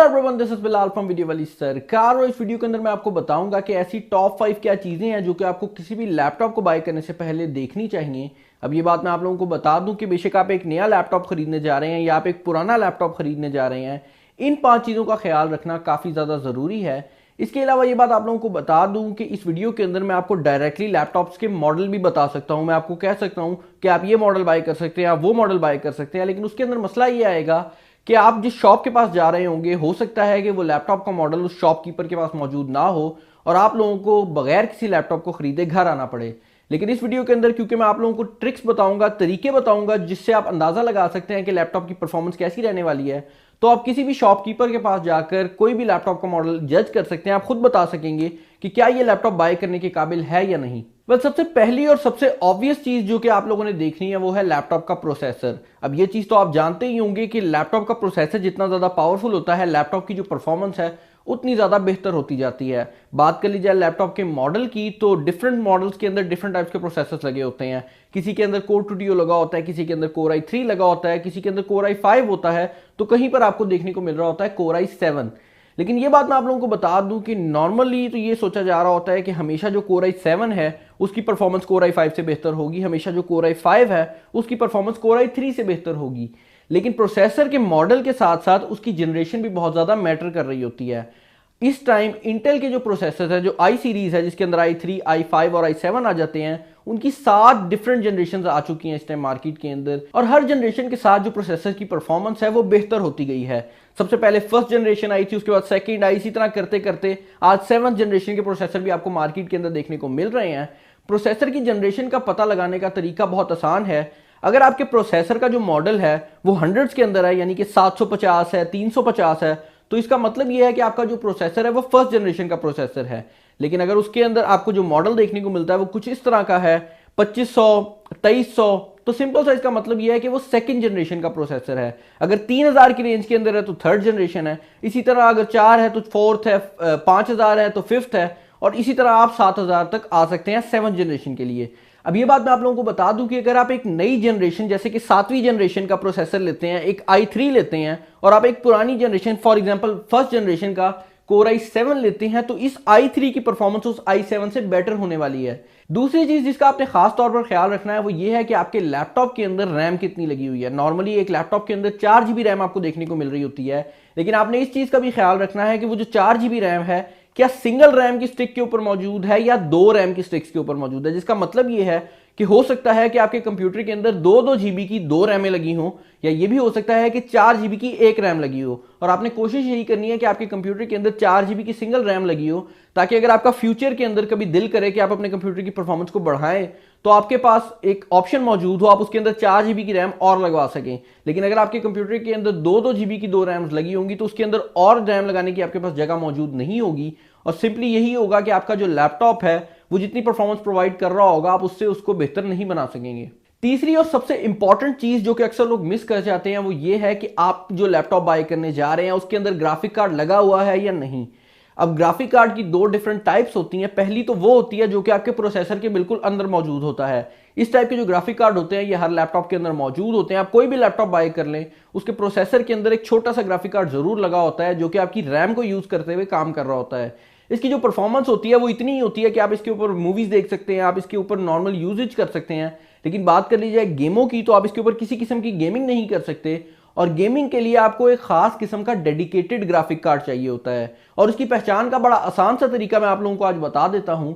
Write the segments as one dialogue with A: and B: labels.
A: Everyone, this is Bilal from video वाली सरकार। और इस वीडियो के अंदर मैं आपको बताऊंगा कि ऐसी टॉप 5 क्या चीजें हैं जो कि आपको किसी भी लैपटॉप को बाय करने से पहले देखनी चाहिए। अब ये बात मैं आप लोगों को बता दूं कि बेशक आप एक नया लैपटॉप खरीदने जा रहे हैं या आप एक पुराना लैपटॉप खरीदने जा रहे हैं, इन 5 चीजों का ख्याल रखना काफी ज्यादा जरूरी है। इसके अलावा ये बात आप लोगों को बता दूं कि इस वीडियो के अंदर मैं आपको डायरेक्टली लैपटॉप्स के मॉडल भी बता सकता हूं। मैं आपको कह सकता हूं कि आप ये मॉडल बाय कर सकते हैं, आप वो मॉडल बाय कर सकते हैं, लेकिन उसके अंदर मसला ये आएगा कि आप जिस शॉप के पास जा रहे होंगे, हो सकता है कि वो लैपटॉप का मॉडल उस शॉपकीपर के पास मौजूद ना हो और आप लोगों को बगैर किसी लैपटॉप को खरीदे घर आना पड़े। लेकिन इस वीडियो के अंदर क्योंकि मैं आप लोगों को ट्रिक्स बताऊंगा, तरीके बताऊंगा जिससे आप अंदाजा लगा सकते हैं कि लैपटॉप की परफॉर्मेंस कैसी रहने वाली है, तो आप किसी भी शॉपकीपर के पास जाकर कोई भी लैपटॉप का मॉडल जज कर सकते हैं। आप खुद बता सकेंगे कि क्या ये लैपटॉप बाय करने के काबिल है या नहीं। बस सबसे पहली और सबसे ऑब्वियस चीज जो कि आप लोगों ने देखनी है वो है लैपटॉप का प्रोसेसर। अब ये चीज तो आप जानते ही होंगे कि लैपटॉप का प्रोसेसर जितना ज्यादा पावरफुल होता है, लैपटॉप की जो परफॉर्मेंस है उतनी ज्यादा बेहतर होती जाती है। बात कर ली जाए लैपटॉप के मॉडल की, तो डिफरेंट मॉडल्स के अंदर डिफरेंट टाइप्स के प्रोसेसर्स लगे होते हैं। किसी के अंदर कोर 2 Duo लगा होता है, किसी के अंदर कोर i3 लगा होता है, किसी के अंदर कोर i5 होता है, तो कहीं पर आपको देखने को मिल रहा होता है कोर i7। लेकिन ये बात मैं आप लोगों को बता दूं कि नॉर्मली तो ये सोचा जा रहा होता है कि हमेशा जो कोर i7 है उसकी परफॉर्मेंस कोर i5 से बेहतर होगी, हमेशा जो कोर i5 है उसकी परफॉर्मेंस कोर i3 से बेहतर होगी। लेकिन प्रोसेसर के मॉडल के साथ साथ उसकी जनरेशन भी बहुत ज्यादा मैटर कर रही होती है। इस टाइम इंटेल के जो प्रोसेसर है, जो आई सीरीज है जिसके अंदर i3, i5 और i7 आ जाते हैं, उनकी 7 डिफरेंट जनरेशन आ चुकी हैं इस टाइम मार्केट के अंदर। और हर जनरेशन के साथ जो प्रोसेसर की परफॉर्मेंस है वो बेहतर होती गई है। सबसे पहले फर्स्ट जनरेशन आई थी, उसके बाद सेकंड आई, इसी तरह करते करते आज 7th जनरेशन के प्रोसेसर भी आपको मार्केट के अंदर देखने को मिल रहे हैं। प्रोसेसर की जनरेशन का पता लगाने का तरीका बहुत आसान है। अगर आपके प्रोसेसर का जो मॉडल है वो हंड्रेड्स के अंदर है, यानी कि 750 है, 350 है, तो इसका मतलब यह है कि आपका जो प्रोसेसर है वो फर्स्ट जनरेशन का प्रोसेसर है। लेकिन अगर उसके अंदर आपको जो मॉडल देखने को मिलता है वो कुछ इस तरह का है, 2500, 2300, तो सिंपल सा इसका मतलब यह है कि वो सेकंड जनरेशन का प्रोसेसर है। अगर 3000 की रेंज के अंदर है तो थर्ड जनरेशन है, इसी तरह अगर 4 है तो फोर्थ है, 5000 है तो फिफ्थ है, और इसी तरह आप 7000 तक आ सकते हैं 7th जनरेशन के लिए। अब ये बात मैं आप लोगों को बता दूं कि अगर आप एक नई जनरेशन जैसे कि 7वीं जनरेशन का प्रोसेसर लेते हैं, एक i3 लेते हैं, और आप एक पुरानी generation for example first generation का कोर i7 लेते हैं, तो इस i3 की परफॉर्मेंस उस i7 से बेटर होने वाली है। दूसरी चीज जिसका आपने खास तौर पर ख्याल रखना है वो ये है कि आपके लैपटॉप के अंदर रैम कितनी लगी हुई है। नॉर्मली एक लैपटॉप के अंदर 4 GB रैम आपको देखने को मिल रही होती है, लेकिन आपने इस चीज का भी ख्याल रखना है कि वो जो 4 GB रैम है क्या सिंगल रैम की स्टिक के ऊपर मौजूद है या 2 रैम की स्टिक्स के ऊपर मौजूद है। जिसका मतलब ये है कि हो सकता है कि आपके कंप्यूटर के अंदर 2-2 GB की 2 रैमें लगी हो, या ये भी हो सकता है कि 4 GB की 1 रैम लगी हो। और आपने कोशिश यही करनी है कि आपके कंप्यूटर के अंदर 4 GB की सिंगल रैम लगी हो, ताकि अगर आपका फ्यूचर के अंदर कभी दिल करे कि आप अपने कंप्यूटर की परफॉर्मेंस को बढ़ाएं तो आपके पास एक ऑप्शन मौजूद हो, आप उसके अंदर 4 GB की रैम और लगवा सकें। लेकिन अगर आपके कंप्यूटर के अंदर 2-2 GB की 2 रैम्स लगी होंगी तो उसके अंदर और रैम लगाने की आपके पास जगह मौजूद नहीं होगी, और सिंपली यही होगा कि आपका जो लैपटॉप है वो जितनी परफॉर्मेंस प्रोवाइड कर रहा होगा आप उससे उसको बेहतर नहीं बना सकेंगे। तीसरी और सबसे इंपॉर्टेंट चीज जो कि अक्सर लोग मिस कर जाते हैं वो ये है कि आप जो लैपटॉप बाय करने जा रहे हैं उसके अंदर ग्राफिक कार्ड लगा हुआ है या नहीं। अब ग्राफिक कार्ड की 2 डिफरेंट टाइप्स होती हैं। पहली तो वो होती है जो कि आपके प्रोसेसर के बिल्कुल अंदर मौजूद होता है। इस टाइप के जो ग्राफिक कार्ड होते हैं ये हर लैपटॉप के अंदर मौजूद होते हैं। आप कोई भी लैपटॉप बाय कर लें, उसके प्रोसेसर के अंदर एक छोटा सा ग्राफिक कार्ड जरूर लगा होता है जो कि आपकी रैम को यूज करते हुए काम कर रहा होता है। इसकी जो परफॉर्मेंस होती है वो इतनी ही होती है कि आप इसके ऊपर मूवीज देख सकते हैं, आप इसके ऊपर नॉर्मल यूजेज कर सकते हैं। लेकिन बात कर ली जाए गेमों की, तो आप इसके ऊपर किसी किस्म की गेमिंग नहीं कर सकते, और गेमिंग के लिए आपको एक खास किस्म का डेडिकेटेड ग्राफिक कार्ड चाहिए होता है। और उसकी पहचान का बड़ा आसान सा तरीका मैं आप लोगों को आज बता देता हूं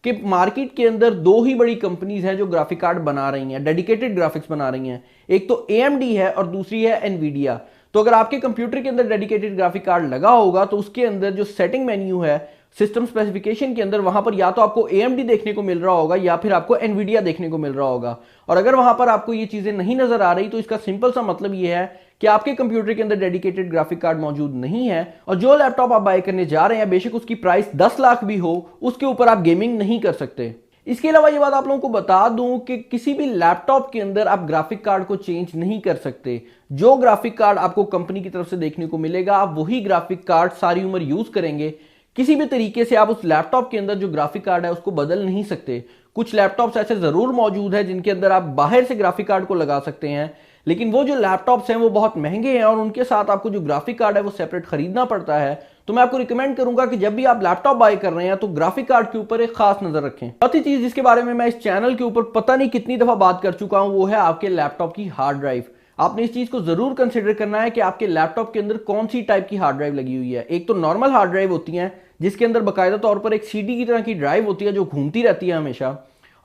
A: कि मार्केट के अंदर 2 ही बड़ी कंपनीज हैं जो ग्राफिक कार्ड बना रही हैं, डेडिकेटेड ग्राफिक्स बना रही हैं। एक तो AMD है और दूसरी है एनवीडिया। तो अगर आपके कंप्यूटर के अंदर डेडिकेटेड ग्राफिक कार्ड लगा होगा तो उसके अंदर जो सेटिंग मेन्यू है सिस्टम स्पेसिफिकेशन के अंदर, वहां पर या तो आपको AMD देखने को मिल रहा होगा या फिर आपको एनवीडिया देखने को मिल रहा होगा। और अगर वहां पर आपको ये चीजें नहीं नजर आ रही तो इसका सिंपल सा मतलब ये है कि आपके कंप्यूटर के अंदर डेडिकेटेड ग्राफिक कार्ड मौजूद नहीं है, और जो लैपटॉप आप बाय करने जा रहे हैं बेशक उसकी प्राइस 10 लाख भी हो, उसके ऊपर आप गेमिंग नहीं कर सकते। इसके अलावा ये बात आप लोगों को बता दूं कि किसी भी लैपटॉप के अंदर आप ग्राफिक कार्ड को चेंज नहीं कर सकते। जो ग्राफिक कार्ड आपको कंपनी की तरफ से देखने को मिलेगा आप वही ग्राफिक कार्ड सारी उम्र यूज करेंगे। किसी भी तरीके से आप उस लैपटॉप के अंदर जो ग्राफिक कार्ड है उसको बदल नहीं सकते। कुछ लैपटॉप्स ऐसे जरूर मौजूद है जिनके अंदर आप बाहर से ग्राफिक कार्ड को लगा सकते हैं, लेकिन वो जो लैपटॉप्स हैं वो बहुत महंगे हैं और उनके साथ आपको जो ग्राफिक कार्ड है वो सेपरेट खरीदना पड़ता है। तो मैं आपको रिकमेंड करूंगा कि जब भी आप लैपटॉप बाय कर रहे हैं तो ग्राफिक कार्ड के ऊपर एक खास नजर रखें। चौथी चीज जिसके बारे में मैं इस चैनल के ऊपर पता नहीं कितनी दफा बात कर चुका हूं वो है आपके लैपटॉप की हार्ड ड्राइव। आपने इस चीज को जरूर कंसिडर करना है कि आपके लैपटॉप के अंदर कौन सी टाइप की हार्ड ड्राइव लगी हुई है। एक तो नॉर्मल हार्ड ड्राइव होती है जिसके अंदर बाकायदा तौर पर एक सीडी की तरह की ड्राइव होती है जो घूमती रहती है हमेशा,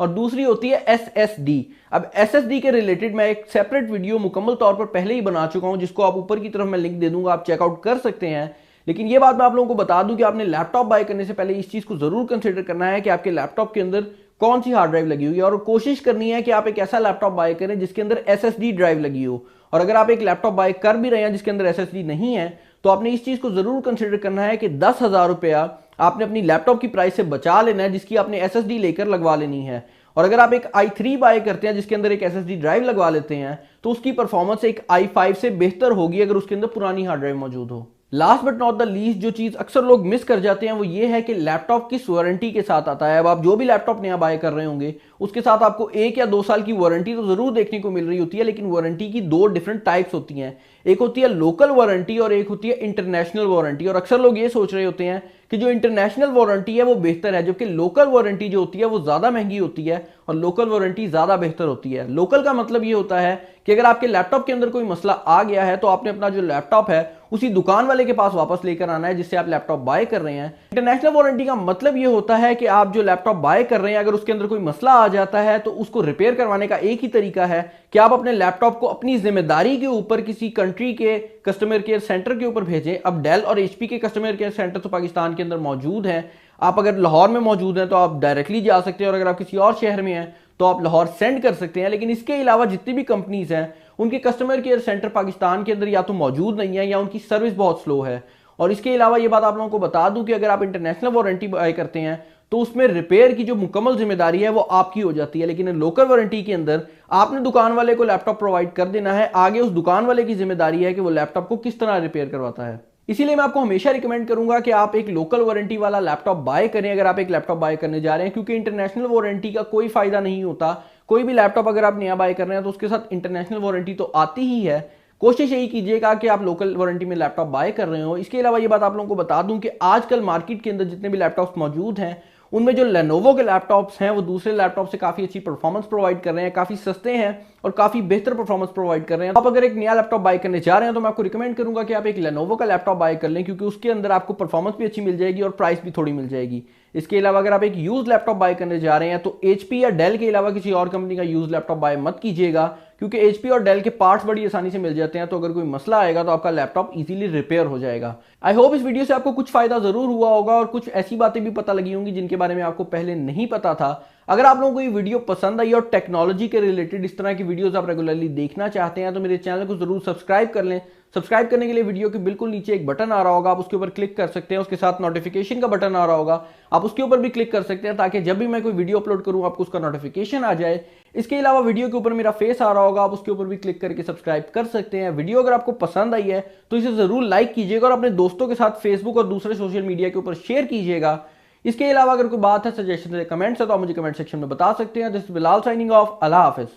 A: और दूसरी होती है एसएसडी। अब एसएसडी के रिलेटेड मैं एक सेपरेट वीडियो मुकम्मल तौर पर पहले ही बना चुका हूं जिसको आप ऊपर की तरफ मैं लिंक दे दूंगा, आप चेकआउट कर सकते हैं। लेकिन ये बात मैं आप लोगों को बता दूं कि आपने लैपटॉप बाय करने से पहले इस चीज को जरूर कंसिडर करना है कि आपके लैपटॉप के अंदर कौन सी हार्ड ड्राइव लगी हुई है, और कोशिश करनी है कि आप एक ऐसा लैपटॉप बाय करें जिसके अंदर एसएसडी ड्राइव लगी हो। और अगर आप एक लैपटॉप बाय कर भी रहे हैं जिसके अंदर एसएसडी नहीं है तो आपने इस चीज को जरूर कंसिडर करना है कि 10,000 रुपया आपने अपनी लैपटॉप की प्राइस से बचा लेना है जिसकी आपने एसएसडी लेकर लगवा लेनी है। और अगर आप एक i3 बाय करते हैं जिसके अंदर एक एसएसडी ड्राइव लगवा लेते हैं तो उसकी परफॉर्मेंस एक i5 से बेहतर होगी अगर उसके अंदर पुरानी हार्ड ड्राइव मौजूद हो। Last but not the least जो चीज अक्सर लोग मिस कर जाते हैं वो ये है कि लैपटॉप किस वारंटी के साथ आता है। अब आप जो भी लैपटॉप नया बाय कर रहे होंगे उसके साथ आपको 1 या 2 साल की वारंटी तो जरूर देखने को मिल रही होती है, लेकिन वारंटी की 2 डिफरेंट टाइप्स होती हैं। एक होती है लोकल वारंटी और एक होती है इंटरनेशनल वारंटी। और अक्सर लोग ये सोच रहे होते हैं कि जो इंटरनेशनल वारंटी है वो बेहतर है, जबकि लोकल वारंटी जो होती है वो ज्यादा महंगी होती है और लोकल वारंटी ज्यादा बेहतर होती है। लोकल का मतलब ये होता है कि अगर आपके लैपटॉप के अंदर कोई मसला आ गया है तो आपने अपना जो लैपटॉप है उसी दुकान वाले के पास वापस लेकर आना है जिससे आप लैपटॉप बाय कर रहे हैं। इंटरनेशनल वारंटी का मतलब ये होता है कि आप जो लैपटॉप बाय कर रहे हैं अगर उसके अंदर कोई मसला आ जाता है तो उसको रिपेयर करवाने का एक ही तरीका है कि आप अपने लैपटॉप को अपनी जिम्मेदारी के ऊपर किसी कंट्री के कस्टमर केयर सेंटर के ऊपर भेजें। अब डेल और एचपी के कस्टमर केयर सेंटर तो पाकिस्तान के अंदर मौजूद हैं। आप अगर लाहौर में मौजूद हैं तो आप डायरेक्टली जा सकते हैं, और अगर आप किसी और शहर में हैं तो आप लाहौर सेंड कर सकते हैं। लेकिन इसके अलावा जितनी भी कंपनीज हैं उनके कस्टमर केयर सेंटर पाकिस्तान के अंदर या तो मौजूद नहीं है या उनकी सर्विस बहुत स्लो है। और इसके अलावा ये बात आप लोगों को बता दूं कि अगर आप इंटरनेशनल वारंटी बाय करते हैं तो उसमें रिपेयर की जो मुकम्मल जिम्मेदारी है वो आपकी हो जाती है, लेकिन लोकल वारंटी के अंदर आपने दुकान वाले को लैपटॉप प्रोवाइड कर देना है, आगे उस दुकान वाले की जिम्मेदारी है कि वो लैपटॉप को किस तरह रिपेयर करवाता है। इसीलिए मैं आपको हमेशा रिकमेंड करूंगा कि आप एक लोकल वारंटी वाला लैपटॉप बाय करें अगर आप एक लैपटॉप बाय करने जा रहे हैं, क्योंकि इंटरनेशनल वारंटी का कोई फायदा नहीं होता। कोई भी लैपटॉप अगर आप नया बाय कर रहे हैं तो उसके साथ इंटरनेशनल वारंटी तो आती ही है। कोशिश यही कीजिएगा कि आप लोकल वारंटी में लैपटॉप बाय कर रहे हो। इसके अलावा ये बात आप लोगों को बता दूं कि आजकल मार्केट के अंदर जितने भी लैपटॉप्स मौजूद हैं उनमें जो लेनोवो के लैपटॉप्स हैं वो दूसरे लैपटॉप से काफी अच्छी परफॉर्मेंस प्रोवाइड कर रहे हैं, काफी सस्ते हैं और काफी बेहतर परफॉर्मेंस प्रोवाइड कर रहे हैं। आप अगर एक नया लैपटॉप बाय करने जा रहे हैं तो मैं आपको रिकमेंड करूंगा कि आप एक लेनोवो का लैपटॉप बाय कर लें, क्योंकि उसके अंदर आपको परफॉर्मेंस भी अच्छी मिल जाएगी और प्राइस भी थोड़ी मिल जाएगी। इसके अलावा अगर आप एक यूज लैपटॉप बाय करने जा रहे हैं तो एचपी या डेल के अलावा किसी और कंपनी का यूज लैपटॉप बाय मत कीजिएगा, क्योंकि एचपी और डेल के पार्ट्स बड़ी आसानी से मिल जाते हैं, तो अगर कोई मसला आएगा तो आपका लैपटॉप इजीली रिपेयर हो जाएगा। आई होप इस वीडियो से आपको कुछ फायदा जरूर हुआ होगा और कुछ ऐसी बातें भी पता लगी होंगी जिनके बारे में आपको पहले नहीं पता था। अगर आप लोगों को ये वीडियो पसंद आई और टेक्नोलॉजी के रिलेटेड इस तरह की वीडियोस आप रेगुलरली देखना चाहते हैं तो मेरे चैनल को जरूर सब्सक्राइब कर लें। सब्सक्राइब करने के लिए वीडियो के बिल्कुल नीचे एक बटन आ रहा होगा, आप उसके ऊपर क्लिक कर सकते हैं। उसके साथ नोटिफिकेशन का बटन आ रहा होगा, आप उसके ऊपर भी क्लिक कर सकते हैं ताकि जब भी मैं कोई वीडियो अपलोड करूं आपको उसका नोटिफिकेशन आ जाए। इसके अलावा वीडियो के ऊपर मेरा फेस आ रहा होगा, आप उसके ऊपर भी क्लिक करके सब्सक्राइब कर सकते हैं। वीडियो अगर आपको पसंद आई है तो इसे जरूर लाइक कीजिएगा और अपने दोस्तों के साथ फेसबुक और दूसरे सोशल मीडिया के ऊपर शेयर कीजिएगा। इसके अलावा अगर कोई बात है, सजेशन है, कमेंट्स है तो आप मुझे कमेंट सेक्शन में बता सकते हैं। This is Bilal signing off, अल्लाह हाफिज।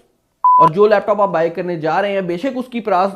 A: और जो लैपटॉप आप बाय करने जा रहे हैं बेशक उसकी प्राइस